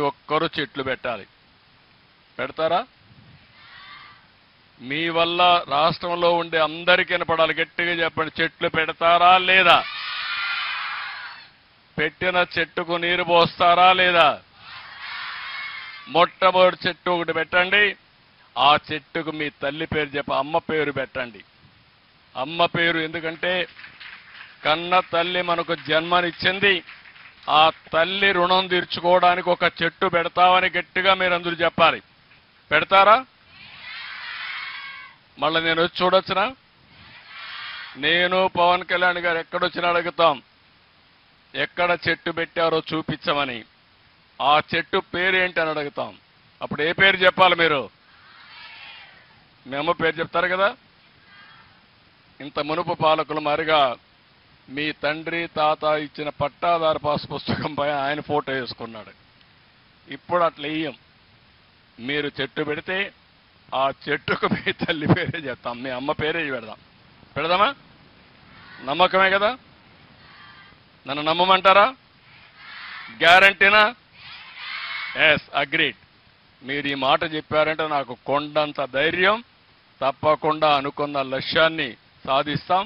ఒక్కరూ చెట్లు పెట్టాలి. పెడతారా? మీ వల్ల రాష్ట్రంలో ఉండే అందరికీ వినపడాలి. గట్టిగా చెప్పండి, చెట్లు పెడతారా లేదా? పెట్టిన చెట్టుకు నీరు పోస్తారా లేదా? మొట్టమొదటి చెట్టు ఒకటి పెట్టండి. ఆ చెట్టుకు మీ తల్లి పేరు అమ్మ పేరు పెట్టండి. అమ్మ పేరు ఎందుకంటే కన్న తల్లి మనకు జన్మనిచ్చింది. ఆ తల్లి రుణం తీర్చుకోవడానికి ఒక చెట్టు పెడతామని గట్టిగా మీరందరూ చెప్పాలి. పెడతారా? మళ్ళీ నేను వచ్చి చూడొచ్చునా? నేను పవన్ కళ్యాణ్ గారు ఎక్కడొచ్చినా అడుగుతాం, ఎక్కడ చెట్టు పెట్టారో చూపించమని. ఆ చెట్టు పేరేంటి అని అడుగుతాం. అప్పుడు ఏ పేరు చెప్పాలి మీరు? మీ అమ్మ పేరు చెప్తారు కదా. ఇంత మునుపు పాలకులు మరిగా మీ తండ్రి తాత ఇచ్చిన పట్టాదారు పాస్ పుస్తకంపై ఆయన ఫోటో వేసుకున్నాడు. ఇప్పుడు అట్లా ఇయ్యం. మీరు చెట్టు పెడితే ఆ చెట్టుకు మీ తల్లి పేరే చెప్తాం, మీ అమ్మ పేరే పెడదాం. పెడదామా? నమ్మకమే కదా? నన్ను నమ్మమంటారా? గ్యారంటీనా? Yes, agreed. మీరు ఈ మాట చెప్పారంటే నాకు కొండంత ధైర్యం. తప్పకుండా అనుకున్న లక్ష్యాన్ని సాధిస్తాం.